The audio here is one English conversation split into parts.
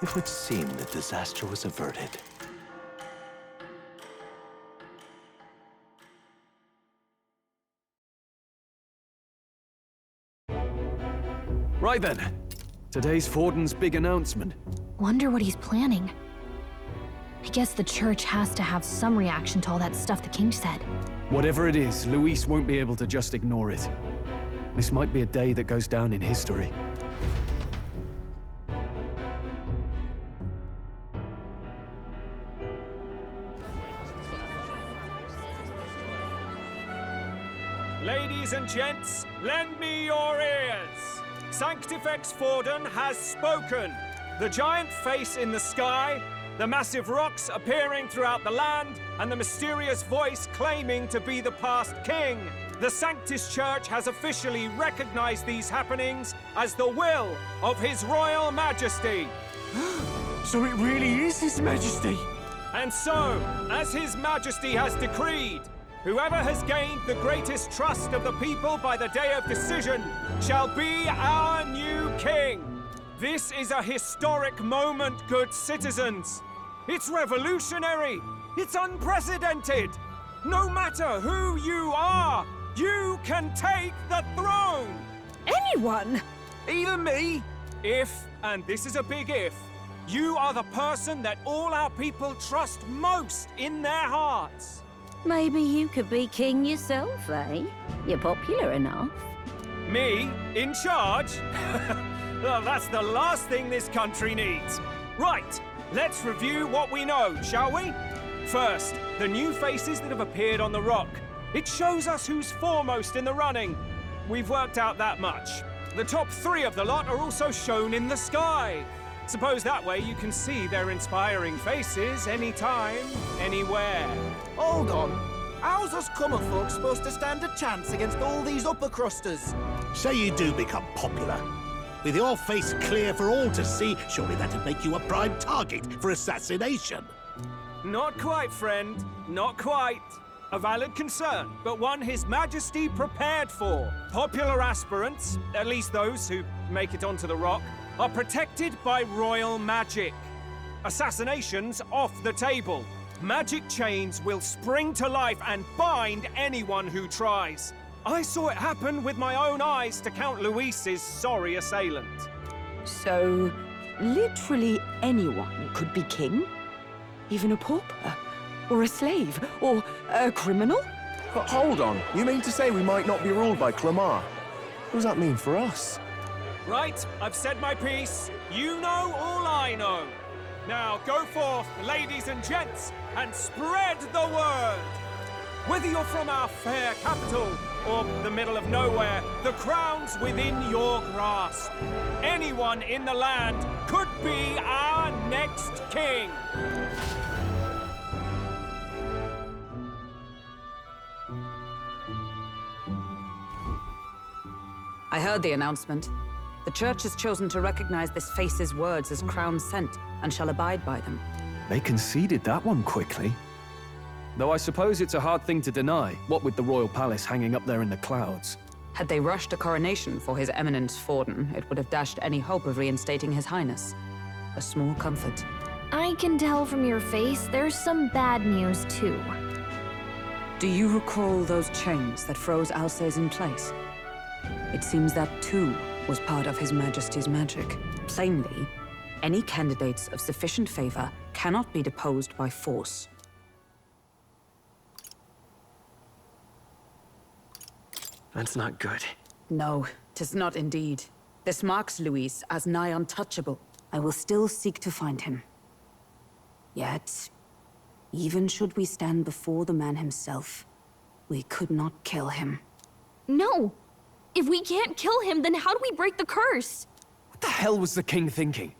It would seem that disaster was averted. Right then. Today's Forden's big announcement. Wonder what he's planning. I guess the church has to have some reaction to all that stuff the king said. Whatever it is, Luis won't be able to just ignore it. This might be a day that goes down in history. Ladies and gents, lend me your ears. Sanctifex Forden has spoken. The giant face in the sky, the massive rocks appearing throughout the land, and the mysterious voice claiming to be the past king. The Sanctus Church has officially recognized these happenings as the will of His Royal Majesty. So it really is His Majesty? And so, as His Majesty has decreed, whoever has gained the greatest trust of the people by the day of decision shall be our new king. This is a historic moment, good citizens. It's revolutionary. It's unprecedented. No matter who you are, you can take the throne. Anyone? Even me? If, and this is a big if, you are the person that all our people trust most in their hearts. Maybe you could be king yourself, eh? You're popular enough. Me? In charge? Well, that's the last thing this country needs. Right, let's review what we know, shall we? First, the new faces that have appeared on the rock. It shows us who's foremost in the running. We've worked out that much. The top 3 of the lot are also shown in the sky. Suppose that way you can see their inspiring faces anytime, anywhere. Hold on. How's us common folk supposed to stand a chance against all these upper crusters? Say you do become popular. With your face clear for all to see, surely that'd make you a prime target for assassination. Not quite, friend. Not quite. A valid concern, but one His Majesty prepared for. Popular aspirants, at least those who make it onto the rock, are protected by royal magic. Assassinations off the table. Magic chains will spring to life and bind anyone who tries. I saw it happen with my own eyes to Count Luis's sorry assailant. So, literally anyone could be king? Even a pauper? Or a slave? Or a criminal? Hold on. You mean to say we might not be ruled by Clamar? What does that mean for us? Right, I've said my piece. You know all I know. Now go forth, ladies and gents, and spread the word. Whether you're from our fair capital or the middle of nowhere, the crown's within your grasp. Anyone in the land could be our next king. I heard the announcement. The church has chosen to recognize this face's words as crown sent and shall abide by them. They conceded that one quickly. Though I suppose it's a hard thing to deny, what with the royal palace hanging up there in the clouds. Had they rushed a coronation for His Eminence Forden, it would have dashed any hope of reinstating His Highness. A small comfort. I can tell from your face there's some bad news too. Do you recall those chains that froze Alsace in place? It seems that too was part of His Majesty's magic. Plainly, any candidates of sufficient favor cannot be deposed by force. That's not good. No, 'tis not indeed. This marks Luis as nigh untouchable. I will still seek to find him. Yet, even should we stand before the man himself, we could not kill him. No! If we can't kill him, then how do we break the curse? What the hell was the king thinking?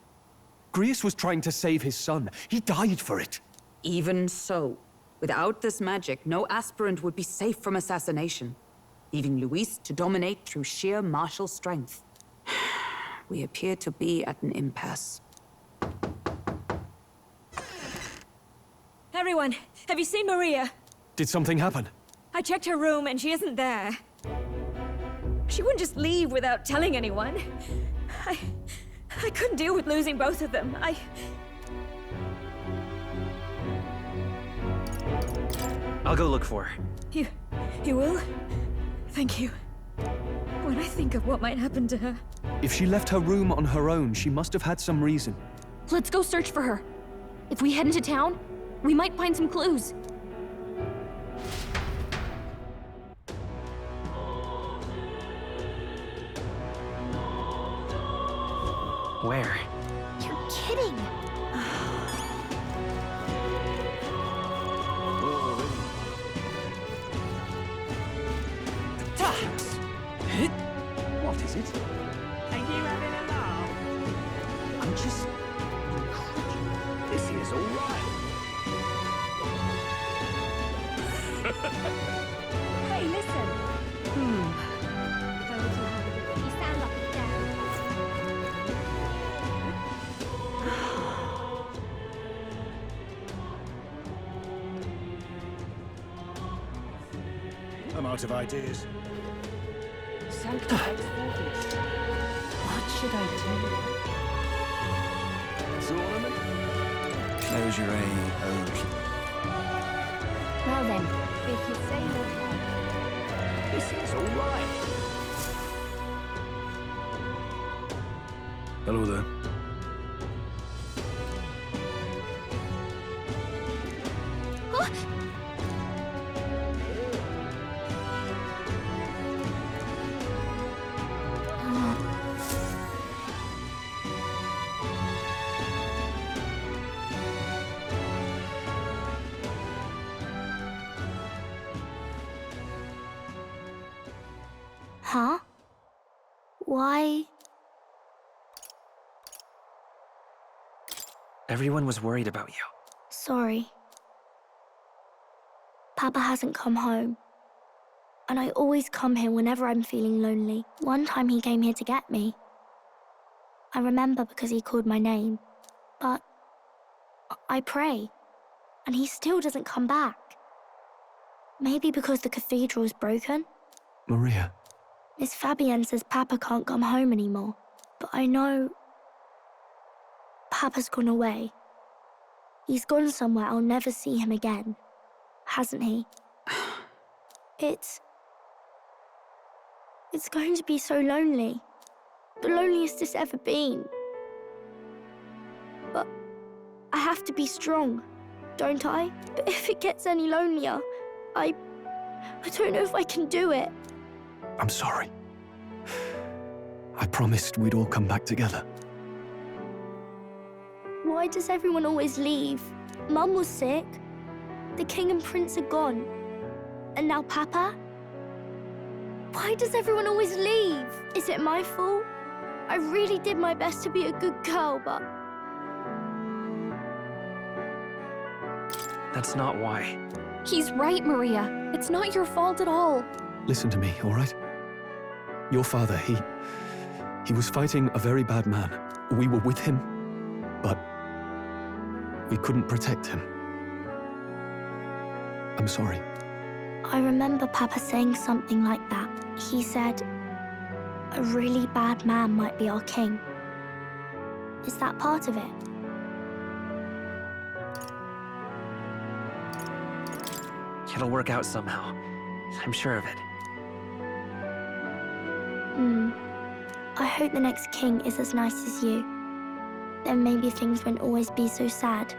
Grius was trying to save his son. He died for it. Even so, without this magic, no aspirant would be safe from assassination, leaving Luis to dominate through sheer martial strength. We appear to be at an impasse. Everyone, have you seen Maria? Did something happen? I checked her room and she isn't there. She wouldn't just leave without telling anyone. I couldn't deal with losing both of them. I'll go look for her. You will? Thank you. When I think of what might happen to her... If she left her room on her own, she must have had some reason. Let's go search for her. If we head into town, we might find some clues. Where? You're kidding. What is it? Are you having a laugh? I'm just incredulous. This is all right. Hey, listen! You sound like a dad. I'm out of ideas. Sanctified waters. What should I do? Close your Well then, if you say you're This is all right. Hello there. Huh? Why? Everyone was worried about you. Sorry. Papa hasn't come home. And I always come here whenever I'm feeling lonely. One time he came here to get me. I remember because he called my name. But I pray, and he still doesn't come back. Maybe because the cathedral's broken? Maria. Miss Fabienne says Papa can't come home anymore. But I know... Papa's gone away. He's gone somewhere I'll never see him again. Hasn't he? It's going to be so lonely. The loneliest it's ever been. But I have to be strong, don't I? But if it gets any lonelier, I don't know if I can do it. I'm sorry. I promised we'd all come back together. Why does everyone always leave? Mum was sick. The king and prince are gone. And now Papa? Why does everyone always leave? Is it my fault? I really did my best to be a good girl, but... That's not why. He's right, Maria. It's not your fault at all. Listen to me, all right? Your father, he was fighting a very bad man. We were with him, but we couldn't protect him. I'm sorry. I remember Papa saying something like that. He said, a really bad man might be our king. Is that part of it? It'll work out somehow. I'm sure of it. I hope the next king is as nice as you. Then maybe things won't always be so sad.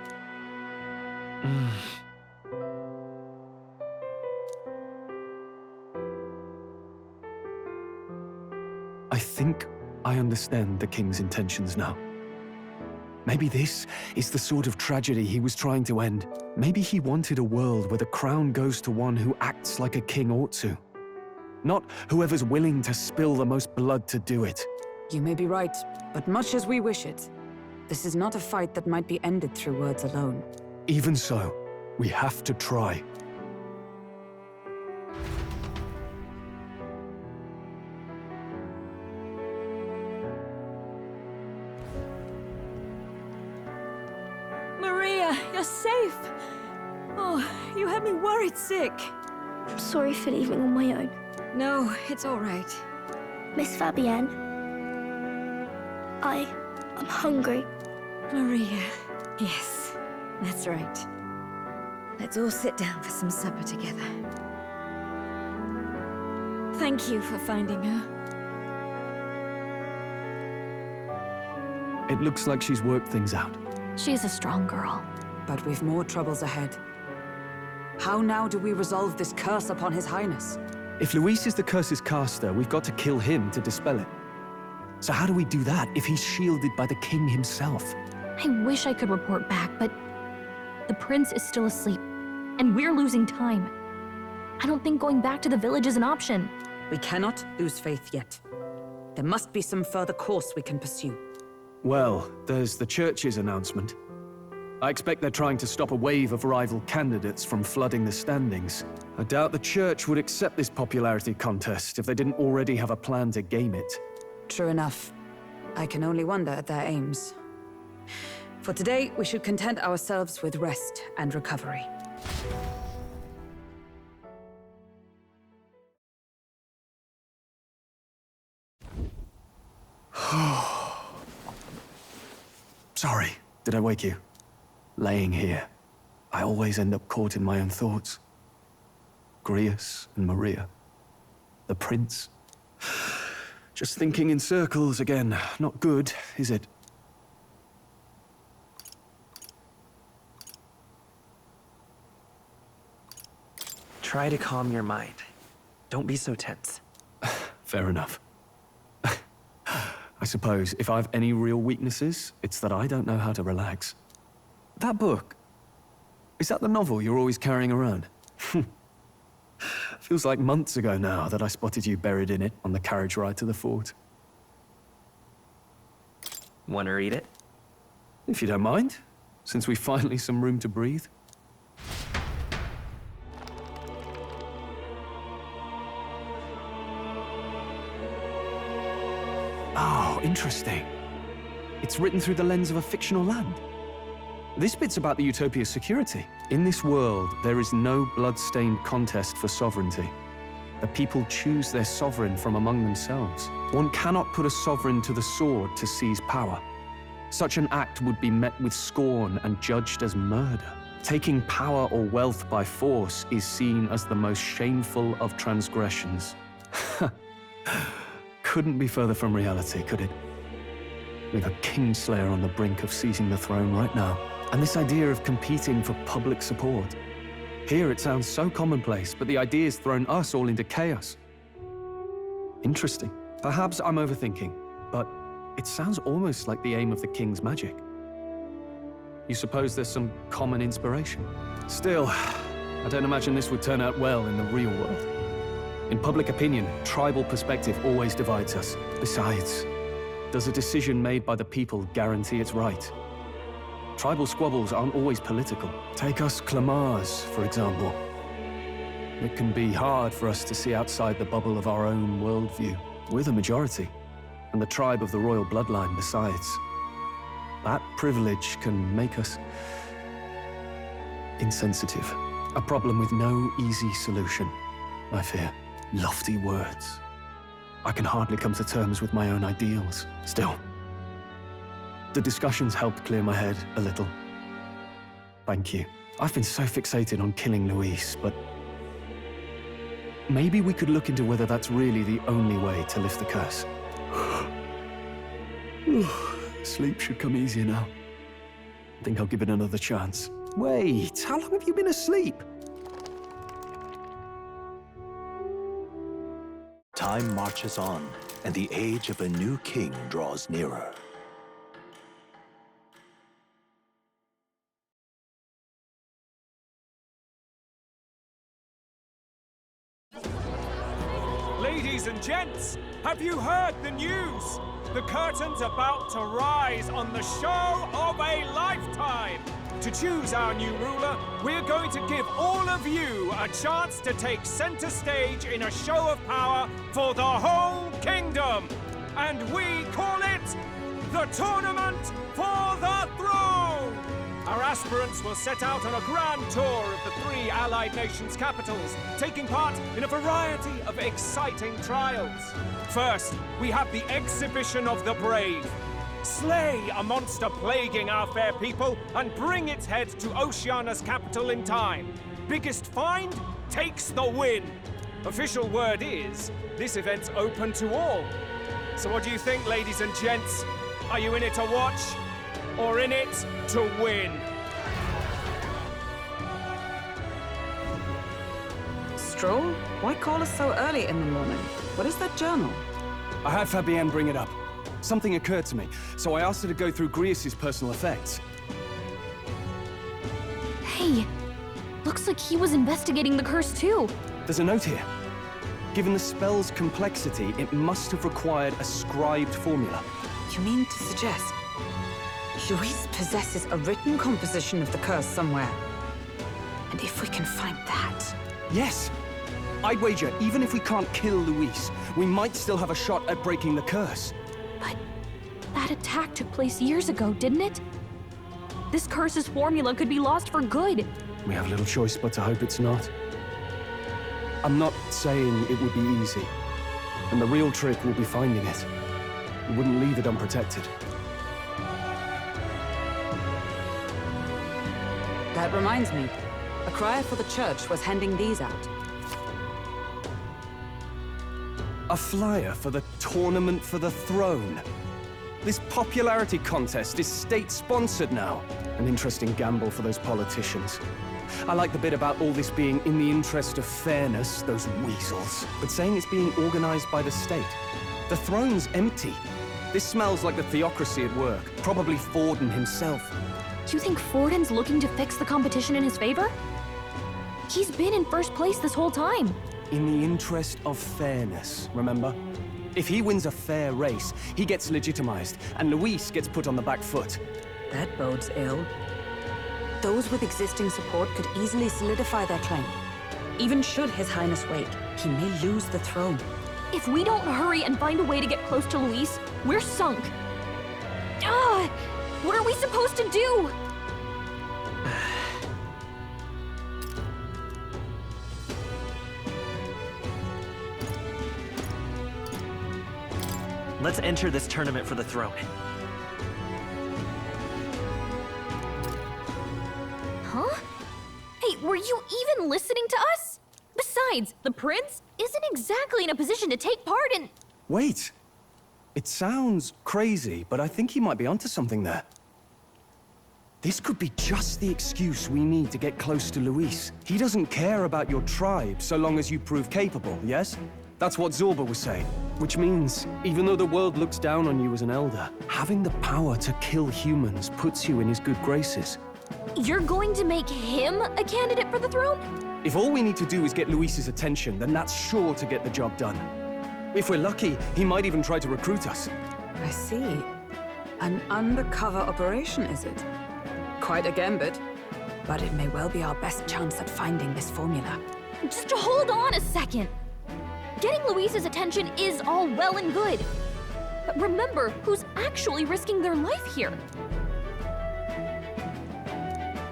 I think I understand the king's intentions now. Maybe this is the sort of tragedy he was trying to end. Maybe he wanted a world where the crown goes to one who acts like a king ought to. Not whoever's willing to spill the most blood to do it. You may be right, but much as we wish it, this is not a fight that might be ended through words alone. Even so, we have to try. Maria, you're safe! Oh, you had me worried sick. I'm sorry for leaving on my own. No, it's all right. Miss Fabienne, I'm hungry. Maria. Yes, that's right. Let's all sit down for some supper together. Thank you for finding her. It looks like she's worked things out. She's a strong girl. But we've more troubles ahead. How now do we resolve this curse upon His Highness? If Luis is the curse's caster, we've got to kill him to dispel it. So how do we do that if he's shielded by the king himself? I wish I could report back, but the prince is still asleep, and we're losing time. I don't think going back to the village is an option. We cannot lose faith yet. There must be some further course we can pursue. Well, there's the church's announcement. I expect they're trying to stop a wave of rival candidates from flooding the standings. I doubt the church would accept this popularity contest if they didn't already have a plan to game it. True enough. I can only wonder at their aims. For today, we should content ourselves with rest and recovery. Sorry, did I wake you? Laying here, I always end up caught in my own thoughts. Grius and Maria. The prince. Just thinking in circles again. Not good, is it? Try to calm your mind. Don't be so tense. Fair enough. I suppose if I have any real weaknesses, it's that I don't know how to relax. That book, is that the novel you're always carrying around? Feels like months ago now that I spotted you buried in it on the carriage ride to the fort. Want to read it? If you don't mind, since we've finally some room to breathe. Oh, interesting. It's written through the lens of a fictional land. This bit's about the Utopia's security. In this world, there is no blood-stained contest for sovereignty. The people choose their sovereign from among themselves. One cannot put a sovereign to the sword to seize power. Such an act would be met with scorn and judged as murder. Taking power or wealth by force is seen as the most shameful of transgressions. Couldn't be further from reality, could it? We've a Kingslayer on the brink of seizing the throne right now. And this idea of competing for public support. Here it sounds so commonplace, but the idea's thrown us all into chaos. Interesting. Perhaps I'm overthinking, but it sounds almost like the aim of the king's magic. You suppose there's some common inspiration? Still, I don't imagine this would turn out well in the real world. In public opinion, tribal perspective always divides us. Besides, does a decision made by the people guarantee it's right? Tribal squabbles aren't always political. Take us Clamars, for example. It can be hard for us to see outside the bubble of our own worldview. We're the majority, and the tribe of the royal bloodline besides. That privilege can make us insensitive. A problem with no easy solution, I fear. Lofty words. I can hardly come to terms with my own ideals. Still, the discussions helped clear my head a little. Thank you. I've been so fixated on killing Luis, but maybe we could look into whether that's really the only way to lift the curse. Sleep should come easier now. I think I'll give it another chance. Wait, how long have you been asleep? Time marches on, and the age of a new king draws nearer. Ladies and gents, have you heard the news? The curtain's about to rise on the show of a lifetime. To choose our new ruler, we're going to give all of you a chance to take center stage in a show of power for the whole kingdom. And we call it the Tournament for the Throne. Our aspirants will set out on a grand tour of the 3 allied nations' capitals, taking part in a variety of exciting trials. First, we have the Exhibition of the Brave. slay a monster plaguing our fair people, and bring its head to Oceania's capital in time. Biggest find takes the win. Official word is, this event's open to all. So what do you think, ladies and gents? Are you in it to watch, or in it to win? Stroll? Why call us so early in the morning? What is that journal? I had Fabienne bring it up. Something occurred to me, so I asked her to go through Grius' personal effects. Hey, looks like he was investigating the curse too. There's a note here. Given the spell's complexity, it must have required a scribed formula. You mean to suggest Luis possesses a written composition of the curse somewhere? And if we can find that... Yes! I'd wager, even if we can't kill Luis, we might still have a shot at breaking the curse. But that attack took place years ago, didn't it? This curse's formula could be lost for good. We have little choice but to hope it's not. I'm not saying it would be easy. And the real trick will be finding it. We wouldn't leave it unprotected. That reminds me. A crier for the church was handing these out. A flyer for the Tournament for the Throne. This popularity contest is state-sponsored now. An interesting gamble for those politicians. I like the bit about all this being in the interest of fairness, those weasels. But saying it's being organized by the state. The throne's empty. This smells like the theocracy at work. Probably Forden himself. Do you think Forden's looking to fix the competition in his favor? He's been in first place this whole time. In the interest of fairness, remember? If he wins a fair race, he gets legitimized, and Luis gets put on the back foot. That bodes ill. Those with existing support could easily solidify their claim. Even should His Highness wake, he may lose the throne. If we don't hurry and find a way to get close to Luis, we're sunk. What are we supposed to do? Let's enter this tournament for the throne. Huh? Hey, were you even listening to us? Besides, the prince isn't exactly in a position to take part in... Wait. It sounds crazy, but I think he might be onto something there. This could be just the excuse we need to get close to Luis. He doesn't care about your tribe so long as you prove capable, yes? That's what Zorba was saying. Which means, even though the world looks down on you as an elder, having the power to kill humans puts you in his good graces. You're going to make him a candidate for the throne? If all we need to do is get Luis's attention, then that's sure to get the job done. If we're lucky, he might even try to recruit us. I see. An undercover operation, is it? Quite a gambit. But it may well be our best chance at finding this formula. Just hold on a second. Getting Luis's attention is all well and good. But remember who's actually risking their life here.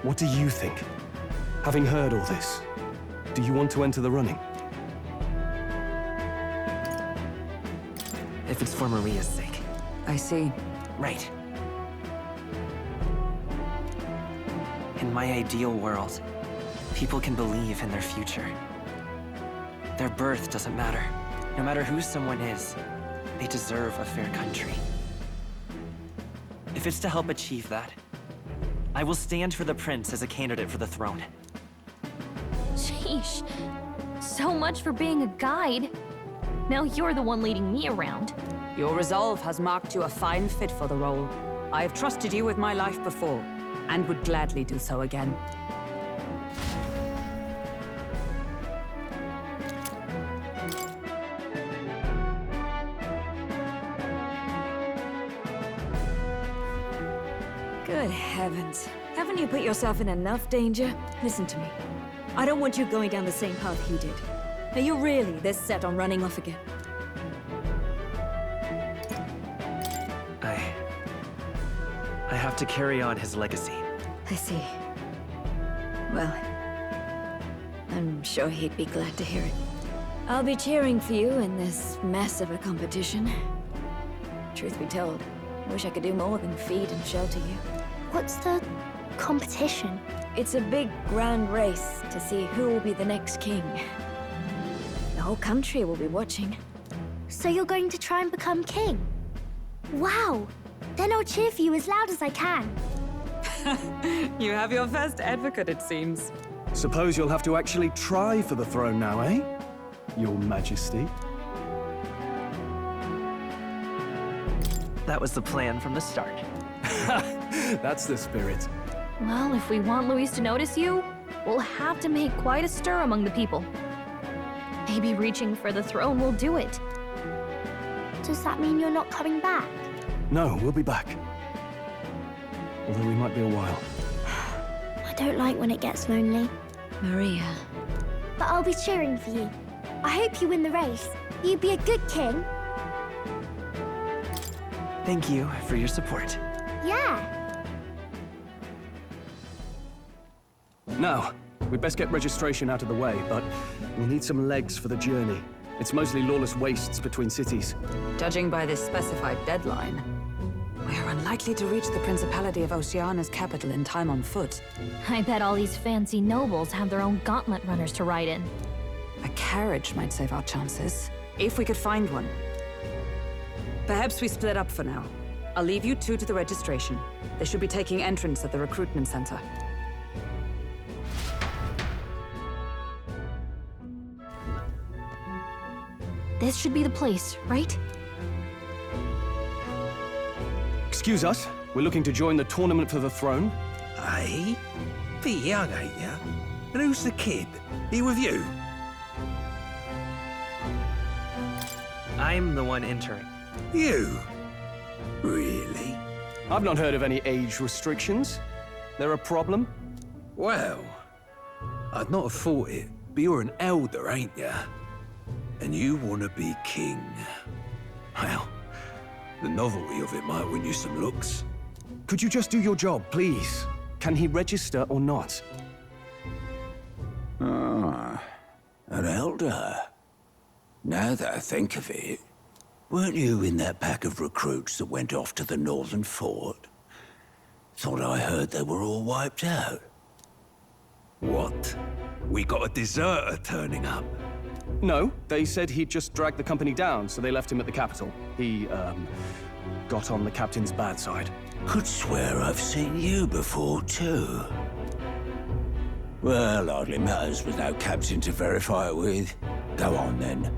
What do you think? Having heard all this, do you want to enter the running? If it's for Maria's sake. I see. Right. In my ideal world, people can believe in their future. Their birth doesn't matter. No matter who someone is, they deserve a fair country. If it's to help achieve that, I will stand for the prince as a candidate for the throne. Sheesh. So much for being a guide. Now you're the one leading me around. Your resolve has marked you a fine fit for the role. I have trusted you with my life before, and would gladly do so again. Good heavens. Haven't you put yourself in enough danger? Listen to me. I don't want you going down the same path he did. Are you really this set on running off again? I have to carry on his legacy. I see. Well, I'm sure he'd be glad to hear it. I'll be cheering for you in this mess of a competition. Truth be told, Wish I could do more than feed and shelter you. What's the competition? It's a big, grand race to see who will be the next king. The whole country will be watching. So you're going to try and become king? Wow! Then I'll cheer for you as loud as I can. You have your first advocate, it seems. Suppose you'll have to actually try for the throne now, eh? Your Majesty. That was the plan from the start. That's the spirit. Well, if we want Luis to notice you, we'll have to make quite a stir among the people. Maybe reaching for the throne will do it. Does that mean you're not coming back? No, we'll be back. Although we might be a while. I don't like when it gets lonely. Maria. But I'll be cheering for you. I hope you win the race. You'd be a good king. Thank you for your support. Yeah. Now, we'd best get registration out of the way, but we'll need some legs for the journey. It's mostly lawless wastes between cities. Judging by this specified deadline, we are unlikely to reach the Principality of Oceana's capital in time on foot. I bet all these fancy nobles have their own gauntlet runners to ride in. A carriage might save our chances, if we could find one. Perhaps we split up for now. I'll leave you two to the registration. They should be taking entrance at the recruitment center. This should be the place, right? Excuse us, we're looking to join the tournament for the throne. Aye? Bit young, ain't ya? And who's the kid? He with you? I'm the one entering. You? Really? I've not heard of any age restrictions. There a problem? Well, I'd not have thought it, but you're an elder, ain't ya? And you want to be king. Well, the novelty of it might win you some looks. Could you just do your job, please? Can he register or not? Ah, an elder. Now that I think of it, weren't you in that pack of recruits that went off to the northern fort? Thought I heard they were all wiped out. What? We got a deserter turning up? No, they said he'd just dragged the company down, so they left him at the capital. He, got on the captain's bad side. Could swear I've seen you before, too. Well, hardly matters without captain to verify it with. Go on, then.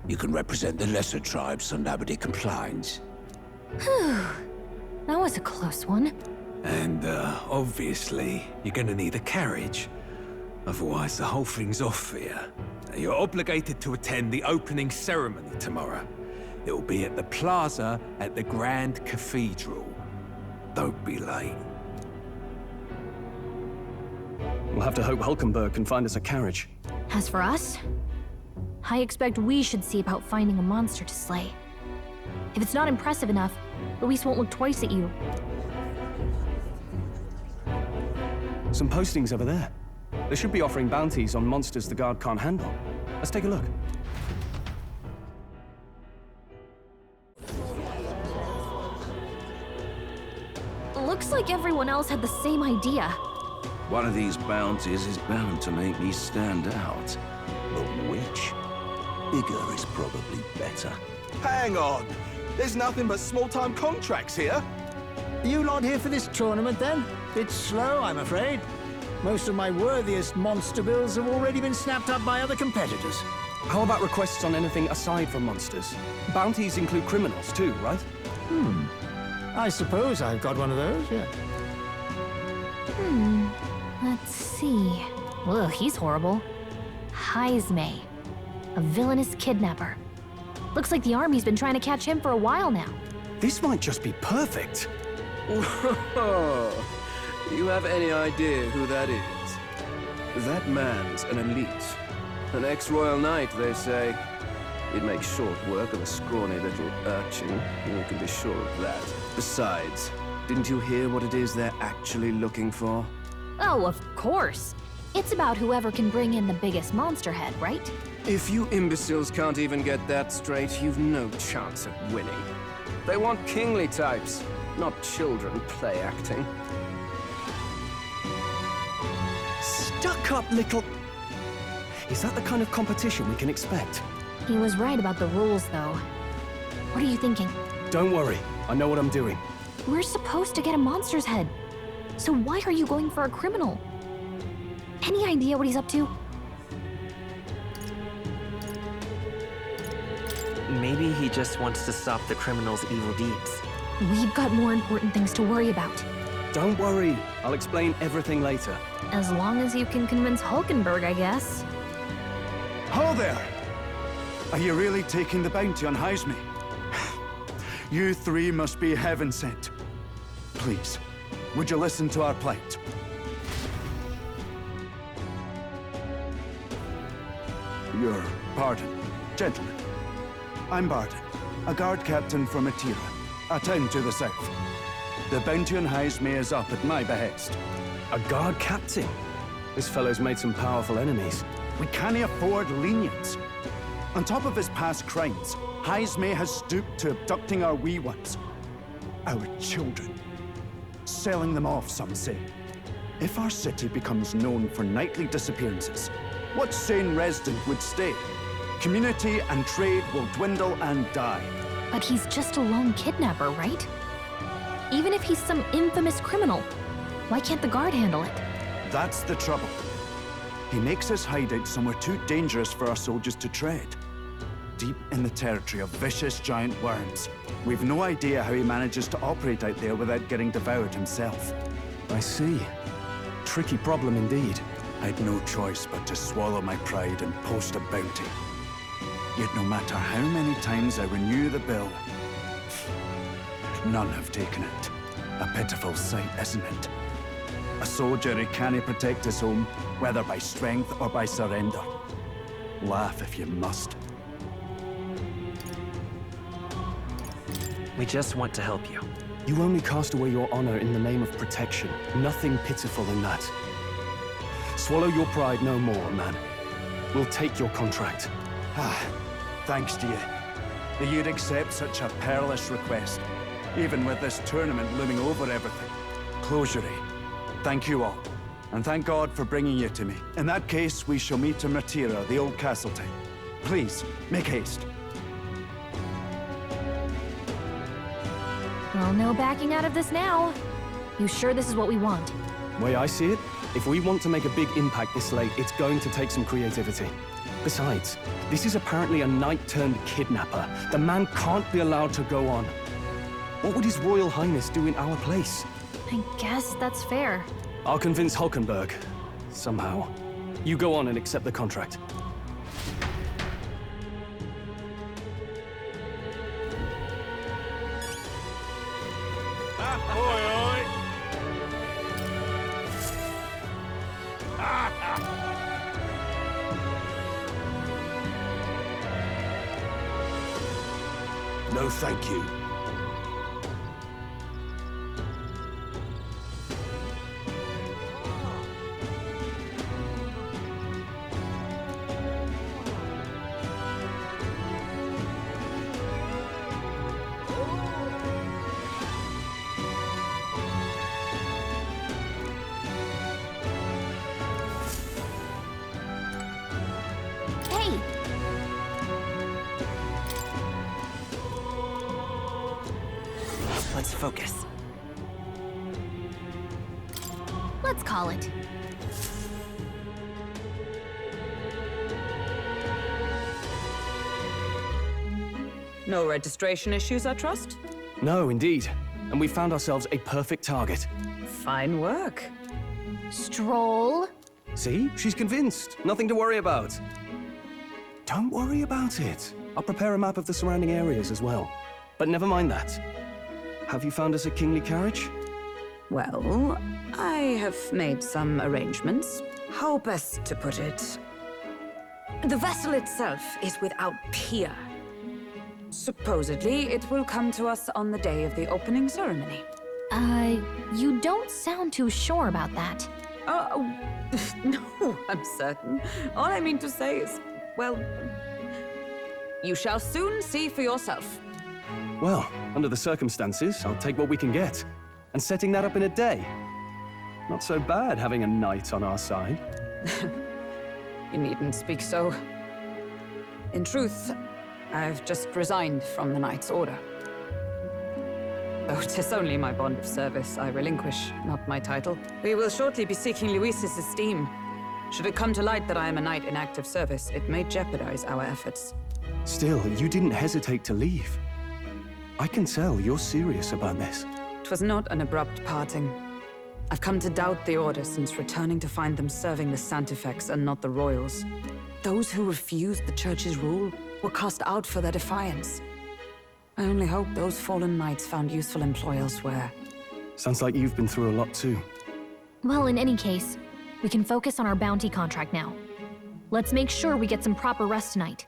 You can represent the lesser tribes so nobody complains. Whew. That was a close one. And, obviously, you're gonna need a carriage. Otherwise, the whole thing's off for you. You're obligated to attend the opening ceremony tomorrow. It'll be at the plaza at the Grand Cathedral. Don't be late. We'll have to hope Hulkenberg can find us a carriage. As for us, I expect we should see about finding a monster to slay. If it's not impressive enough, Luis won't look twice at you. Some postings over there. They should be offering bounties on monsters the guard can't handle. Let's take a look. Looks like everyone else had the same idea. One of these bounties is bound to make me stand out. But which? Bigger is probably better. Hang on! There's nothing but small-time contracts here. You lot here for this tournament, then? Bit slow, I'm afraid. Most of my worthiest monster bills have already been snapped up by other competitors. How about requests on anything aside from monsters? Bounties include criminals too, right? I suppose I've got one of those, yeah. Let's see. Ugh, he's horrible. Heisme, a villainous kidnapper. Looks like the army's been trying to catch him for a while now. This might just be perfect. Whoa. You have any idea who that is? That man's an elite. An ex-royal knight, they say. He'd make short work of a scrawny little urchin. You can be sure of that. Besides, didn't you hear what it is they're actually looking for? Oh, of course. It's about whoever can bring in the biggest monster head, right? If you imbeciles can't even get that straight, you've no chance of winning. They want kingly types, not children play acting. Stuck-up little... Is that the kind of competition we can expect? He was right about the rules, though. What are you thinking? Don't worry, I know what I'm doing. We're supposed to get a monster's head. So why are you going for a criminal? Any idea what he's up to? Maybe he just wants to stop the criminal's evil deeds. We've got more important things to worry about. Don't worry, I'll explain everything later. As long as you can convince Hulkenberg, I guess. Ho there! Are you really taking the bounty on Heisme? You three must be heaven sent. Please, would you listen to our plight? Your pardon, gentlemen. I'm Barton, a guard captain from Atira, a town to the south. The bounty on Heisme is up at my behest. A guard captain? This fellow's made some powerful enemies. We can't afford lenience. On top of his past crimes, Heisme has stooped to abducting our wee ones. Our children. Selling them off, some say. If our city becomes known for nightly disappearances, what sane resident would stay? Community and trade will dwindle and die. But he's just a lone kidnapper, right? Even if he's some infamous criminal, why can't the guard handle it? That's the trouble. He makes his hideout somewhere too dangerous for our soldiers to tread. Deep in the territory of vicious giant worms. We've no idea how he manages to operate out there without getting devoured himself. I see. Tricky problem indeed. I'd no choice but to swallow my pride and post a bounty. Yet no matter how many times I renew the bill, none have taken it. A pitiful sight, isn't it? A soldier who can't protect his home, whether by strength or by surrender. Laugh if you must. We just want to help you. You only cast away your honor in the name of protection. Nothing pitiful in that. Swallow your pride no more, man. We'll take your contract. Thanks to you. That you'd accept such a perilous request, even with this tournament looming over everything. Closure. Thank you all, and thank God for bringing you to me. In that case, we shall meet in Matira, the old castle town. Please, make haste. Well, no backing out of this now. You sure this is what we want? Way I see it, if we want to make a big impact this late, it's going to take some creativity. Besides, this is apparently a knight-turned-kidnapper. The man can't be allowed to go on. What would His Royal Highness do in our place? I guess that's fair. I'll convince Hulkenberg. Somehow. You go on and accept the contract. No, thank you. Hey! Let's focus. Let's call it. No registration issues, I trust? No, indeed. And we found ourselves a perfect target. Fine work. Stroll. See? She's convinced. Nothing to worry about. Don't worry about it. I'll prepare a map of the surrounding areas as well. But never mind that. Have you found us a kingly carriage? Well, I have made some arrangements. How best to put it? The vessel itself is without peer. Supposedly, it will come to us on the day of the opening ceremony. You don't sound too sure about that. No, I'm certain. All I mean to say is, well, you shall soon see for yourself. Well, under the circumstances, I'll take what we can get. And setting that up in a day. Not so bad having a knight on our side. You needn't speak so. In truth, I've just resigned from the Knight's Order. Though 'tis only my bond of service I relinquish, not my title. We will shortly be seeking Luis's esteem. Should it come to light that I am a knight in active service, it may jeopardize our efforts. Still, you didn't hesitate to leave. I can tell you're serious about this. 'Twas not an abrupt parting. I've come to doubt the Order since returning to find them serving the Santifex and not the Royals. Those who refused the Church's rule were cast out for their defiance. I only hope those fallen knights found useful employ elsewhere. Sounds like you've been through a lot too. Well, in any case, we can focus on our bounty contract now. Let's make sure we get some proper rest tonight.